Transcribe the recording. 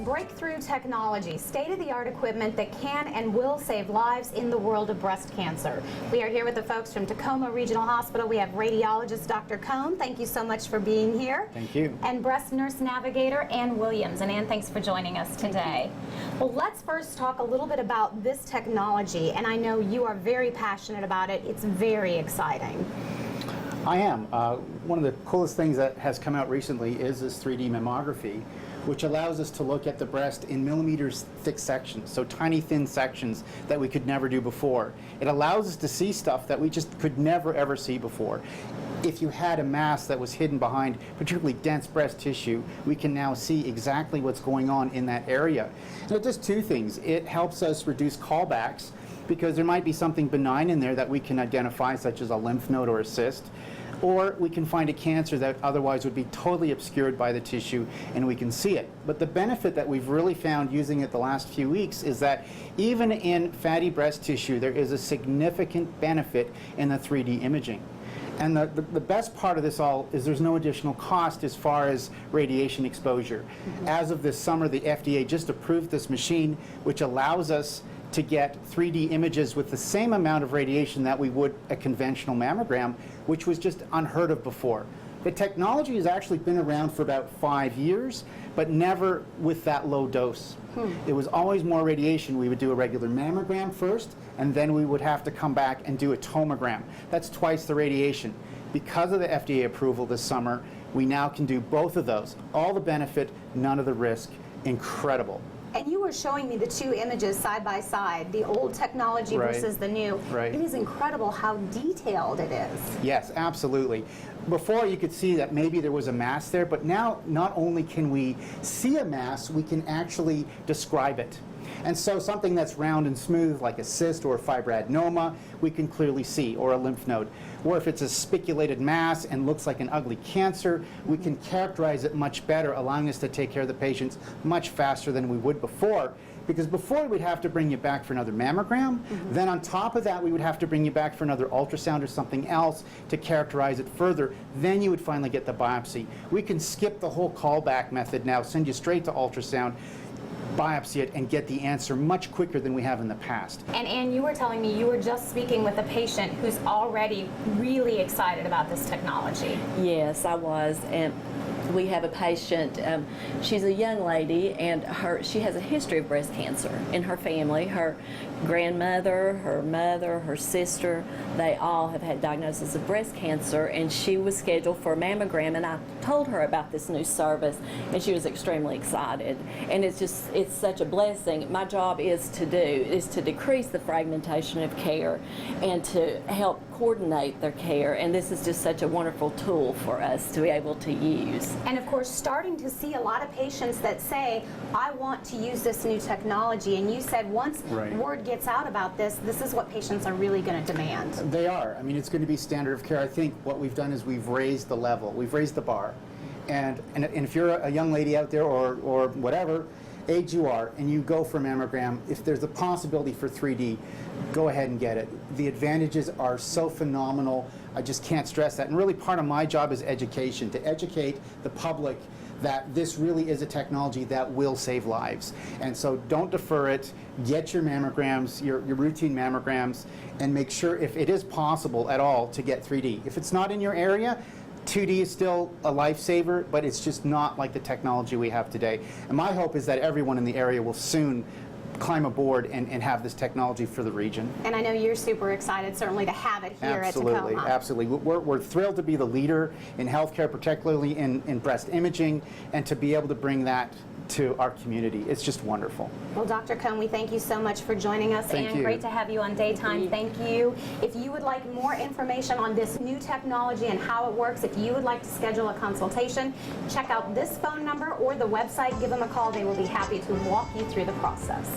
Breakthrough technology, state-of-the-art equipment that can and will save lives in the world of breast cancer. We are here with the folks from Takoma Regional Hospital. We have radiologist Dr. Cohn. Thank you so much for being here. Thank you. And breast nurse navigator Ann Williams. And Ann, thanks for joining us today. Well, let's first talk a little bit about this technology. And I know you are very passionate about it. It's very exciting. I am. One of the coolest things that has come out recently is this 3D mammography, which allows us to look at the breast in millimeters thick sections, so tiny thin sections that we could never do before. It allows us to see stuff that we just could never ever see before. If you had a mass that was hidden behind particularly dense breast tissue, we can now see exactly what's going on in that area. And it does two things. It helps us reduce callbacks because there might be something benign in there that we can identify, such as a lymph node or a cyst. Or we can find a cancer that otherwise would be totally obscured by the tissue and we can see it. But the benefit that we've really found using it the last few weeks is that even in fatty breast tissue, there is a significant benefit in the 3D imaging. And the best part of this all is there's no additional cost as far as radiation exposure. As of this summer, the FDA just approved this machine, which allows us to get 3D images with the same amount of radiation that we would a conventional mammogram, which was just unheard of before. The technology has actually been around for about 5 years, but never with that low dose. It was always more radiation. We would do a regular mammogram first, and then we would have to come back and do a tomogram. That's twice the radiation. Because of the FDA approval this summer, we now can do both of those. All the benefit, none of the risk. Incredible. And you were showing me the two images side by side, the old technology versus the new. Right. It is incredible how detailed it is. Yes, absolutely. Before you could see that maybe there was a mass there, but now not only can we see a mass, we can actually describe it. And so something that's round and smooth, like a cyst or a fibroadenoma, we can clearly see, or a lymph node. Or if it's a spiculated mass and looks like an ugly cancer, we can characterize it much better, allowing us to take care of the patients much faster than we would before. Because before we'd have to bring you back for another mammogram, then on top of that we would have to bring you back for another ultrasound or something else to characterize it further. Then you would finally get the biopsy. We can skip the whole callback method now, send you straight to ultrasound, biopsy it, and get the answer much quicker than we have in the past. And Ann, you were telling me you were just speaking with a patient who's already really excited about this technology. Yes, I was. And we have a patient, she's a young lady, and she has a history of breast cancer in her family. Her grandmother, her mother, her sister, they all have had diagnosis of breast cancer, and she was scheduled for a mammogram, and I told her about this new service, and she was extremely excited. And it's such a blessing. My job is to decrease the fragmentation of care and to help coordinate their care, and this is just such a wonderful tool for us to be able to use. And of course, starting to see a lot of patients that say, I want to use this new technology, and you said once word gets out about this, this is what patients are really going to demand. They are. I mean, it's going to be standard of care. I think what we've done is we've raised the level, we've raised the bar. And if you're a young lady out there or whatever age you are and you go for a mammogram, if there's a possibility for 3D, go ahead and get it. The advantages are so phenomenal. I just can't stress that. And really part of my job is education, to educate the public that this really is a technology that will save lives. And so don't defer it. Get your mammograms, your routine mammograms, and make sure, if it is possible at all, to get 3D. If it's not in your area, 2D is still a lifesaver, but it's just not like the technology we have today. And my hope is that everyone in the area will soon climb aboard and have this technology for the region. And I know you're super excited, certainly, to have it here at Takoma. Absolutely. We're thrilled to be the leader in healthcare, particularly in breast imaging, and to be able to bring that to our community. It's just wonderful. Well, Dr. Cohn, we thank you so much for joining us, and great to have you on Daytime. Thank you. If you would like more information on this new technology and how it works, if you would like to schedule a consultation, check out this phone number or the website. Give them a call. They will be happy to walk you through the process.